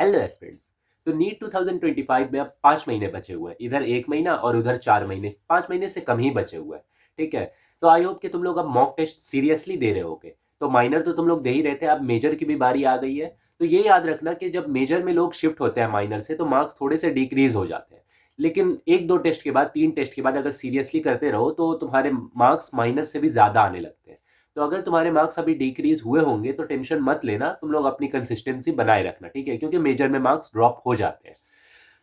Hello aspirants. तो NEET 2025 में अब 5 महीने बचे हुए हैं, इधर 1 महीना और उधर 4 महीने, 5 महीने से कम ही बचे हुए हैं। ठीक है। तो आई होप कि तुम लोग अब मॉक टेस्ट सीरियसली दे रहे होगे। तो माइनर तो तुम लोग दे ही रहे थे, अब मेजर की भी बारी आ गई है। तो ये याद रखना कि जब मेजर में लोग शिफ्ट होते हैं माइनर से, तो मार्क्स थोड़े से डिक्रीज हो जाते हैं। लेकिन 1-2 टेस्ट के बाद, 3 टेस्ट के बाद अगर सीरियसली करते रहो तो तुम्हारे मार्क्स माइनर से भी ज्यादा आने लगते हैं। तो अगर तुम्हारे मार्क्स अभी डिक्रीज हुए होंगे तो टेंशन मत लेना, तुम लोग अपनी कंसिस्टेंसी बनाए रखना, ठीक है, क्योंकि मेजर में मार्क्स ड्रॉप हो जाते हैं।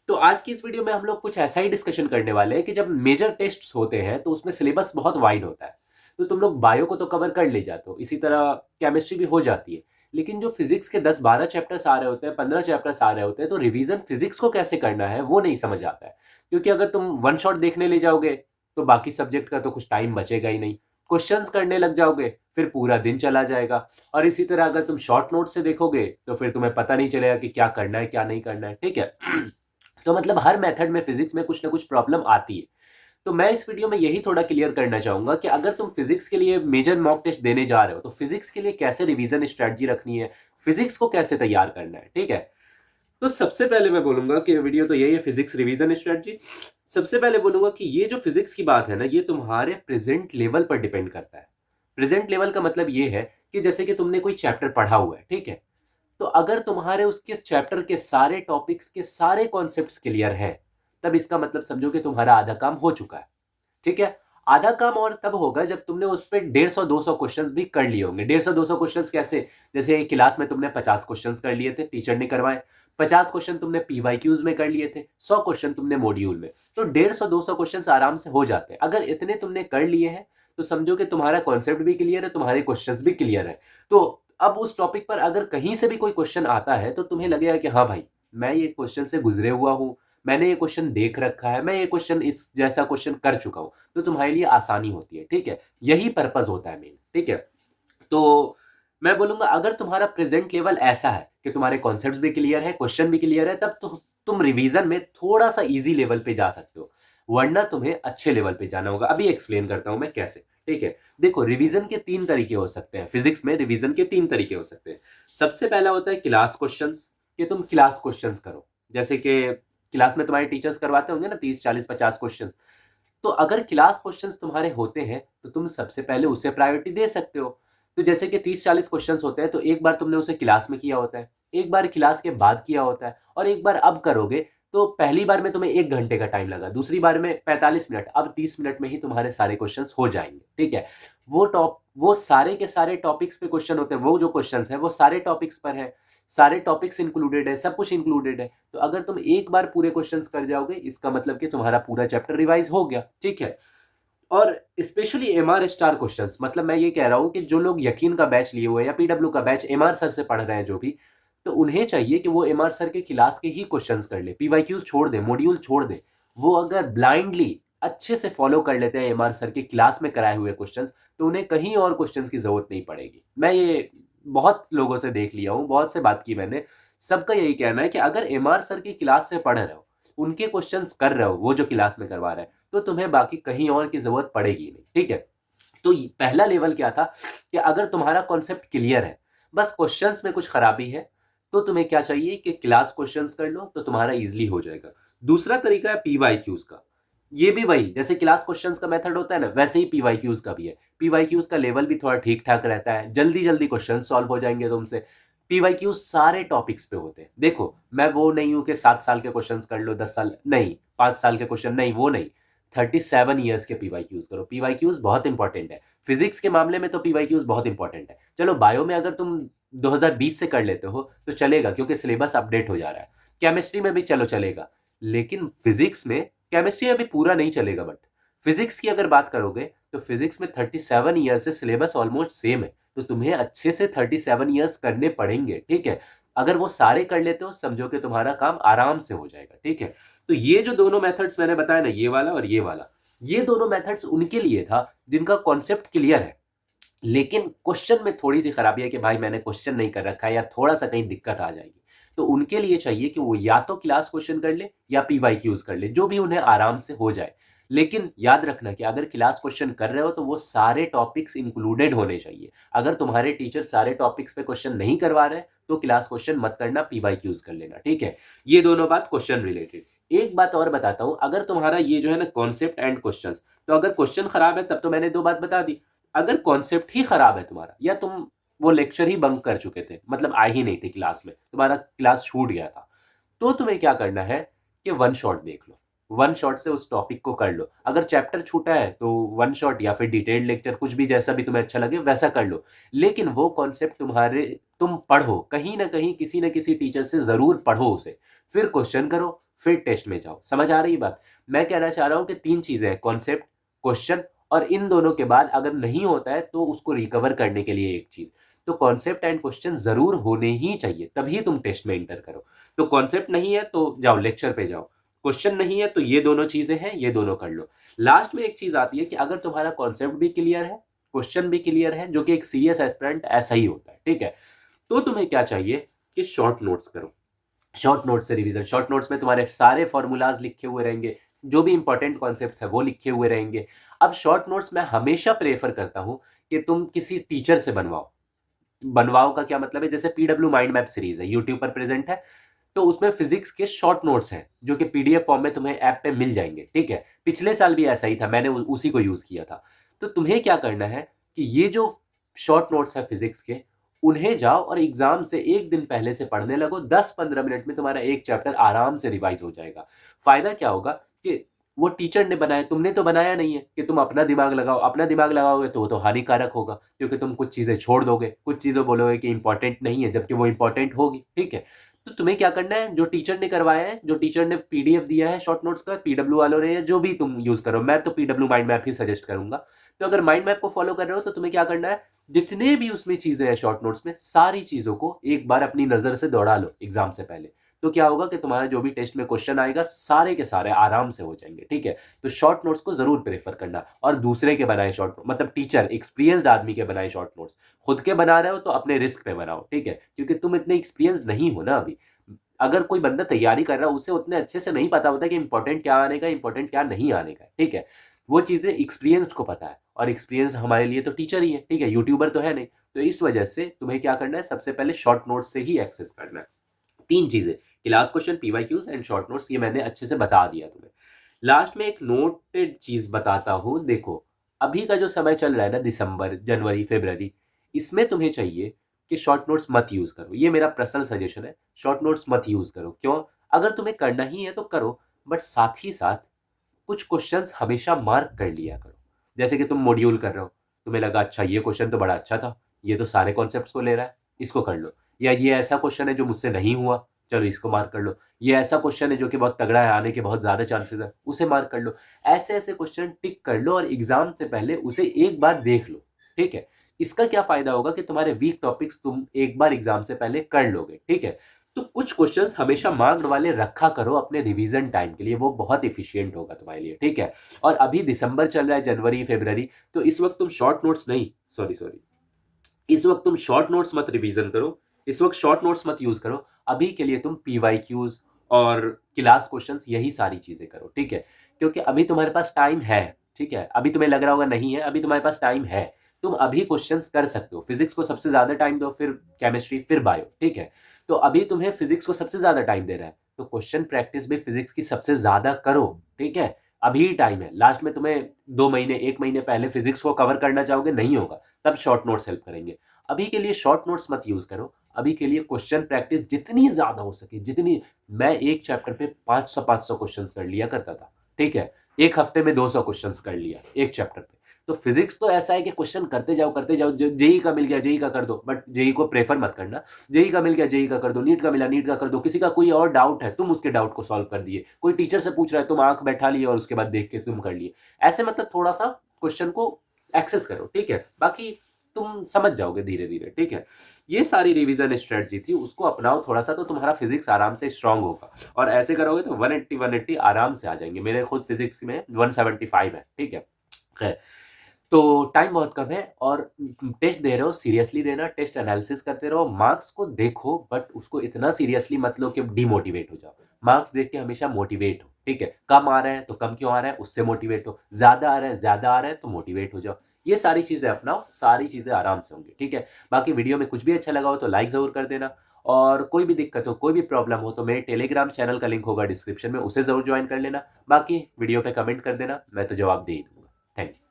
तो आज की इस वीडियो में हम लोग कुछ ऐसा ही डिस्कशन करने वाले हैं कि जब मेजर टेस्ट्स होते हैं तो उसमें सिलेबस बहुत वाइड होता है। तो तुम लोग बायो को तो कवर कर ले जाते हो, इसी तरह केमिस्ट्री भी हो जाती है। लेकिन जो फिजिक्स के 10-12 चैप्टर्स आ रहे होते हैं, 15 चैप्टर्स आ रहे होते हैं, तो रिवीजन फिजिक्स को कैसे करना है वो नहीं समझ आता है। क्योंकि अगर तुम वन शॉट देखने ले जाओगे तो बाकी सब्जेक्ट का तो कुछ टाइम बचेगा ही नहीं। क्वेश्चंस करने लग जाओगे फिर पूरा दिन चला जाएगा। और इसी तरह अगर तुम शॉर्ट नोट से देखोगे तो फिर तुम्हें पता नहीं चलेगा कि क्या करना है क्या नहीं करना है, ठीक है। तो मतलब हर मेथड में फिजिक्स में कुछ ना कुछ प्रॉब्लम आती है। तो मैं इस वीडियो में यही थोड़ा क्लियर करना चाहूंगा कि अगर तुम फिजिक्स के लिए मेजर मॉक टेस्ट देने जा रहे हो तो फिजिक्स के लिए कैसे रिवीजन स्ट्रेटजी रखनी है, फिजिक्स को कैसे तैयार करना है, ठीक है। तो सबसे पहले मैं बोलूंगा कि वीडियो तो यही है, फिजिक्स रिवीजन स्ट्रेटजी। सबसे पहले बोलूंगा कि ये जो फिजिक्स की बात है ना, ये तुम्हारे प्रेजेंट लेवल पर डिपेंड करता है। प्रेजेंट लेवल का मतलब ये है कि जैसे कि तुमने कोई चैप्टर पढ़ा हुआ है, ठीक है। तो अगर तुम्हारे उसके चैप्टर के सारे टॉपिक्स के सारे कॉन्सेप्ट्स क्लियर हैं, तब इसका मतलब समझो कि तुम्हारा आधा काम हो चुका है, ठीक है। आधा काम और तब होगा जब तुमने उस पर 150-200 क्वेश्चंस भी कर लिए होंगे। 150-200 क्वेश्चंस कैसे? जैसे क्लास में तुमने 50 क्वेश्चंस कर लिए थे, टीचर ने करवाए। 50 क्वेश्चन तुमने पीवाईक्यूज में कर लिए थे, 100 क्वेश्चन तुमने मॉड्यूल में। तो 150-200 क्वेश्चंस आराम से हो जाते हैं। अगर इतने तुमने कर लिए हैं तो समझो कि तुम्हारा कॉन्सेप्ट भी क्लियर है, तुम्हारे क्वेश्चंस भी क्लियर है। तो अब उस टॉपिक पर अगर कहीं से भी कोई क्वेश्चन आता है तो तुम्हें लगेगा कि हाँ भाई, मैं ये क्वेश्चन से गुजरे हुआ हूं, मैंने ये क्वेश्चन देख रखा है, मैं ये क्वेश्चन इस जैसा क्वेश्चन कर चुका हूं। तो तुम्हारे लिए आसानी होती है, ठीक है। यही पर्पस होता है मेन, ठीक है। तो मैं बोलूंगा अगर तुम्हारा प्रेजेंट लेवल ऐसा है कि तुम्हारे कॉन्सेप्ट भी क्लियर है, क्वेश्चन भी क्लियर है, तब तो तुम रिवीजन में थोड़ा सा इजी लेवल पे जा सकते हो। वरना तुम्हें अच्छे लेवल पे जाना होगा। अभी एक्सप्लेन करता हूं मैं कैसे, ठीक है। देखो, रिवीजन के 3 तरीके हो सकते हैं। फिजिक्स में रिवीजन के 3 तरीके हो सकते हैं। सबसे पहला होता है क्लास क्वेश्चंस, कि तुम क्लास क्वेश्चंस करो। जैसे कि क्लास में तुम्हारे टीचर्स करवाते होंगे ना 30, 40, 50 क्वेश्चन। तो अगर क्लास क्वेश्चंस तुम्हारे होते हैं तो तुम सबसे पहले उसे प्रायोरिटी दे सकते हो। तो जैसे कि 30-40 क्वेश्चंस होते हैं तो एक बार तुमने उसे क्लास में किया होता है, एक बार क्लास के बाद किया होता है, और एक बार अब करोगे। तो पहली बार में तुम्हें 1 घंटे का टाइम लगा, दूसरी बार में 45 मिनट, अब 30 मिनट में ही तुम्हारे सारे क्वेश्चंस हो जाएंगे, ठीक है। वो सारे के सारे टॉपिक्स पे क्वेश्चन होते हैं। वो जो क्वेश्चंस है वो सारे टॉपिक्स पर है, सारे टॉपिक्स इंक्लूडेड है, सब कुछ इंक्लूडेड है। तो अगर तुम एक बार पूरे क्वेश्चंस कर जाओगे, इसका मतलब कि तुम्हारा पूरा चैप्टर रिवाइज हो गया, ठीक है। और स्पेशली एमआर स्टार क्वेश्चंस, मतलब मैं ये कह रहा हूं कि जो लोग यकीन का बैच लिए हुए हैं या पीडब्ल्यू का बैच एमआर सर से पढ़ रहे हैं जो भी, तो उन्हें चाहिए कि वो एमआर सर के क्लास के ही क्वेश्चंस कर ले, पीवाईक्यूज छोड़ दे, मॉड्यूल छोड़ दे। वो अगर ब्लाइंडली अच्छे से फॉलो कर लेते हैं एमआर सर के क्लास में कराए हुए क्वेश्चंस, तो उन्हें कहीं और क्वेश्चंस की जरूरत नहीं पड़ेगी। मैं ये बहुत लोगों से देख लिया हूं, बहुत से बात की मैंने। सबका यही कहना है कि अगर एमआर सर की क्लास से पढ़ रहे हो, उनके क्वेश्चंस कर रहे हो, वो जो क्लास में करवा रहे हैं, तो तुम्हें बाकी कहीं और की जरूरत पड़ेगी नहीं, ठीक है। तो पहला लेवल क्या था कि अगर तुम्हारा कॉन्सेप्ट क्लियर है, बस क्वेश्चंस में कुछ खराबी है, तो तुम्हें क्या चाहिए कि क्लास क्वेश्चंस कर लो, तो तुम्हारा इजीली हो जाएगा। दूसरा तरीका है पीवाईक्यूज का। ये भी वही, जैसे क्लास क्वेश्चंस का मेथड होता है ना, वैसे ही पीवाईक्यूज का भी है। पीवाईक्यूज का लेवल भी थोड़ा ठीक ठाक रहता है, जल्दी जल्दी क्वेश्चन सॉल्व हो जाएंगे तुमसे। पीवाईक्यूज सारे टॉपिक्स पे होते हैं। देखो, मैं वो नहीं हूं कि 7 साल के क्वेश्चंस कर लो, 10 साल नहीं, 5 साल के क्वेश्चन नहीं, वो नहीं। 37 ईयर्स के पीवाईक्यूज करो। पीवाईक्यूज बहुत इंपॉर्टेंट है। फिजिक्स के मामले में तो पीवाईक्यूज बहुत इंपॉर्टेंट है। चलो, बायो में अगर तुम 2020 से कर लेते हो तो चलेगा, क्योंकि सिलेबस अपडेट हो जा रहा है। केमिस्ट्री में भी चलो चलेगा, लेकिन फिजिक्स में, केमिस्ट्री में भी पूरा नहीं चलेगा, बट फिजिक्स की अगर बात करोगे तो फिजिक्स में 37 ईयर्स से सिलेबस ऑलमोस्ट सेम है। तो तुम्हें अच्छे से 37 ईयर्स करने पड़ेंगे, ठीक है। अगर वो सारे कर लेते हो, समझो कि तुम्हारा काम आराम से हो जाएगा, ठीक है। तो ये जो दोनों मेथड्स मैंने बताया ना, ये वाला और ये वाला, ये दोनों मेथड्स उनके लिए था जिनका कॉन्सेप्ट क्लियर है, लेकिन क्वेश्चन में थोड़ी सी खराबी है कि भाई मैंने क्वेश्चन नहीं कर रखा है या थोड़ा सा कहीं दिक्कत आ जाएगी। तो उनके लिए चाहिए कि वो या तो क्लास क्वेश्चन कर ले या पीवाईक्यूज कर ले, जो भी उन्हें आराम से हो जाए। लेकिन याद रखना कि अगर क्लास क्वेश्चन कर रहे हो तो वो सारे टॉपिक्स इंक्लूडेड होने चाहिए। अगर तुम्हारे टीचर सारे टॉपिक्स पे क्वेश्चन नहीं करवा रहे तो क्लास क्वेश्चन मत करना, पीवाईक्यूज कर लेना, ठीक है। ये दोनों बात क्वेश्चन रिलेटेड। एक बात और बताता हूं, अगर तुम्हारा ये जो है ना कॉन्सेप्ट एंड क्वेश्चंस, तो अगर क्वेश्चन खराब है तब तो मैंने दो बात बता दी। अगर कॉन्सेप्ट ही खराब है तुम्हारा, या तुम वो लेक्चर ही बंक कर चुके थे, मतलब आए ही नहीं थे क्लास में, तुम्हारा क्लास छूट गया था, तो तुम्हें क्या करना है कि वन शॉट देख लो, वन शॉट से उस टॉपिक को कर लो। अगर चैप्टर छूटा है तो वन शॉट या फिर डिटेल्ड लेक्चर, कुछ भी जैसा भी तुम्हें अच्छा लगे वैसा कर लो। लेकिन वो कॉन्सेप्ट तुम्हारे, तुम पढ़ो कहीं ना कहीं, किसी ना किसी टीचर से जरूर पढ़ो उसे, फिर क्वेश्चन करो, फिर टेस्ट में जाओ। समझ आ रही बात? मैं कहना चाह रहा हूं कि तीन चीजें हैं, कॉन्सेप्ट, क्वेश्चन, और इन दोनों के बाद अगर नहीं होता है तो उसको रिकवर करने के लिए एक चीज, तो कॉन्सेप्ट एंड क्वेश्चन जरूर होने ही चाहिए, तभी तुम टेस्ट में इंटर करो। तो कॉन्सेप्ट नहीं है तो जाओ लेक्चर पे जाओ, क्वेश्चन नहीं है तो ये दोनों चीजें हैं, ये दोनों कर लो। लास्ट में एक चीज आती है कि अगर तुम्हारा कॉन्सेप्ट भी क्लियर है, क्वेश्चन भी क्लियर है, जो कि एक सीरियस एस्पिरेंट ऐसा ही होता है, ठीक है, तो तुम्हें क्या चाहिए कि शॉर्ट नोट्स करो। शॉर्ट नोट्स से रिवीजन, शॉर्ट नोट्स में तुम्हारे सारे फॉर्मूलाज लिखे हुए रहेंगे, जो भी इंपॉर्टेंट कॉन्सेप्ट्स है वो लिखे हुए रहेंगे। अब शॉर्ट नोट्स मैं हमेशा प्रेफर करता हूं कि तुम किसी टीचर से बनवाओ। बनवाओ का क्या मतलब है, जैसे पीडब्ल्यू माइंड मैप सीरीज है, यूट्यूब पर प्रेजेंट है, तो उसमें फिजिक्स के शॉर्ट नोट्स हैं जो कि पीडीएफ फॉर्म में तुम्हें ऐप पे मिल जाएंगे, ठीक है। पिछले साल भी ऐसा ही था, मैंने उसी को यूज किया था। तो तुम्हें क्या करना है कि ये जो शॉर्ट नोट्स है फिजिक्स के, उन्हें जाओ और एग्जाम से एक दिन पहले से पढ़ने लगो। 10-15 मिनट में तुम्हारा एक चैप्टर आराम से रिवाइज हो जाएगा। फायदा क्या होगा कि वो टीचर ने बनाया, तुमने तो बनाया नहीं है, कि तुम अपना दिमाग लगाओ। अपना दिमाग लगाओगे तो वो तो हानिकारक होगा, क्योंकि तुम कुछ चीजें छोड़ दोगे, कुछ चीजें बोलोगे कि इंपॉर्टेंट नहीं है, जबकि वो इंपॉर्टेंट होगी, ठीक है। तो तुम्हें क्या करना है, जो टीचर ने करवाया है, जो टीचर ने पीडीएफ दिया है शॉर्ट नोट्स का, पीडब्ल्यू वालों ने, या जो भी तुम यूज करो, मैं तो पीडब्ल्यू माइंड मैप ही सजेस्ट करूंगा। तो अगर माइंड मैप को फॉलो कर रहे हो तो तुम्हें क्या करना है, जितने भी उसमें चीजें हैं शॉर्ट नोट्स में, सारी चीजों को एक बार अपनी नजर से दौड़ा लो एग्जाम से पहले। तो क्या होगा कि तुम्हारा जो भी टेस्ट में क्वेश्चन आएगा सारे के सारे आराम से हो जाएंगे, ठीक है। तो शॉर्ट नोट्स को जरूर प्रेफर करना, और दूसरे के बनाए शॉर्ट, मतलब टीचर एक्सपीरियंस्ड आदमी के बनाए शॉर्ट नोट्स। खुद के बना रहे हो तो अपने रिस्क पे बनाओ, ठीक है, क्योंकि तुम इतने एक्सपीरियंस नहीं हो ना अभी। अगर कोई बंदा तैयारी कर रहा है, उसे उतने अच्छे से नहीं पता होता कि इंपॉर्टेंट क्या आने का, इंपॉर्टेंट क्या नहीं आने का, ठीक है। वो चीजें एक्सपीरियंस्ड को पता है, और एक्सपीरियंस हमारे लिए तो टीचर ही है, ठीक है, यूट्यूबर तो है नहीं। तो इस वजह से तुम्हें क्या करना है, सबसे पहले शॉर्ट नोट्स से ही एक्सेस करना है। तीन चीजें, class question, PYQs and short notes, ये मैंने अच्छे से बता दिया तुम्हें। लास्ट में एक नोटेड चीज बताता हूं, देखो अभी का जो समय चल रहा है ना, दिसंबर, जनवरी, फरवरी, इसमें तुम्हें चाहिए कि शॉर्ट नोट्स मत यूज करो। ये मेरा पर्सनल सजेशन है, शॉर्ट नोट्स मत यूज करो। क्यों? अगर तुम्हें करना ही है तो करो, बट साथ ही साथ कुछ क्वेश्चंस हमेशा मार्क कर लिया करो। जैसे कि तुम मॉड्यूल कर रहे हो, तुम्हें लगा अच्छा ये क्वेश्चन तो बड़ा अच्छा था, ये तो सारे कॉन्सेप्ट्स को ले रहा है, इसको कर लो। या ये ऐसा क्वेश्चन है जो मुझसे नहीं हुआ, चलो इसको मार्क कर लो। ये ऐसा क्वेश्चन है जो कि बहुत तगड़ा है, आने के बहुत ज्यादा चांसेस है, उसे मार्क कर लो। ऐसे ऐसे क्वेश्चन टिक कर लो और एग्जाम से पहले उसे एक बार देख लो, ठीक है। इसका क्या फायदा होगा कि तुम्हारे वीक टॉपिक्स तुम एक बार एग्जाम से पहले कर लोगे, ठीक है। तो कुछ क्वेश्चंस हमेशा मार्क्ड वाले रखा करो अपने रिवीजन टाइम के लिए, वो बहुत इफिशियंट होगा तुम्हारे लिए, ठीक है। और अभी दिसंबर चल रहा है, जनवरी, फरवरी, तो इस वक्त तुम शॉर्ट नोट्स नहीं, सॉरी सॉरी, इस वक्त तुम शॉर्ट नोट्स मत रिवीजन करो, इस वक्त शॉर्ट नोट्स मत यूज करो। अभी के लिए तुम पीवाईक्यूज और क्लास क्वेश्चंस, यही सारी चीजें करो, ठीक है। क्योंकि अभी तुम्हारे पास टाइम है, ठीक है। अभी तुम्हें लग रहा होगा नहीं है, अभी तुम्हारे पास टाइम है, तुम अभी क्वेश्चंस कर सकते हो। फिजिक्स को सबसे ज्यादा टाइम दो, फिर केमिस्ट्री, फिर बायो, ठीक है। तो अभी तुम्हें फिजिक्स को सबसे ज्यादा टाइम दे रहा है, तो क्वेश्चन प्रैक्टिस भी फिजिक्स की सबसे ज्यादा करो, ठीक है। अभी टाइम है, लास्ट में तुम्हें 2 महीने, 1 महीने पहले फिजिक्स को कवर करना चाहोगे, नहीं होगा, तब शॉर्ट नोट्स हेल्प करेंगे। अभी के लिए शॉर्ट नोट्स मत यूज करो, अभी के लिए क्वेश्चन प्रैक्टिस जितनी ज्यादा हो सके, जितनी, मैं एक चैप्टर पे 500 क्वेश्चन कर लिया करता था, ठीक है। एक हफ्ते में 200 क्वेश्चन कर लिया एक चैप्टर पे। तो फिजिक्स तो ऐसा है कि क्वेश्चन करते जाओ करते जाओ, जेई का मिल गया जेई का कर दो, बट जेई को प्रेफर मत करना। जेई का मिल गया जेई का कर दो, नीट का मिला नीट का कर दो, किसी का कोई और डाउट है तुम उसके डाउट को सॉल्व कर दिए, कोई टीचर से पूछ रहा है तुम आंख बैठा लिए और उसके बाद देख के तुम कर लिए। ऐसे मतलब थोड़ा सा क्वेश्चन को एक्सेस करो, ठीक है। बाकी तुम समझ जाओगे धीरे धीरे, ठीक है। ये सारी रिवीजन स्ट्रेटजी थी, उसको अपनाओ थोड़ा सा, तो तुम्हारा फिजिक्स आराम से स्ट्रांग होगा। और ऐसे करोगे तो 180 आराम से आ जाएंगे। मेरे खुद फिजिक्स में 175 है, ठीक है। खैर, तो टाइम बहुत कम है, और टेस्ट दे रहे हो, सीरियसली देना, टेस्ट एनालिसिस करते रहो, मार्क्स को देखो, बट उसको इतना सीरियसली मत लो कि डिमोटिवेट हो जाओ। मार्क्स देख के हमेशा मोटिवेट हो, ठीक है? कम आ रहे हैं तो कम क्यों आ रहा है, उससे मोटिवेट हो। ज़्यादा आ रहे हैं, ज़्यादा आ रहे हैं तो मोटिवेट हो जाओ। ये सारी चीज़ें अपनाओ, सारी चीज़ें आराम से होंगी, ठीक है? बाकी वीडियो में कुछ भी अच्छा लगा हो तो लाइक ज़रूर कर देना, और कोई भी दिक्कत हो, कोई भी प्रॉब्लम हो तो मेरे टेलीग्राम चैनल का लिंक होगा डिस्क्रिप्शन में, उसे ज़रूर जॉइन कर लेना। बाकी वीडियो पे कमेंट कर देना, मैं तो जवाब दे ही दूँगा। Thank you.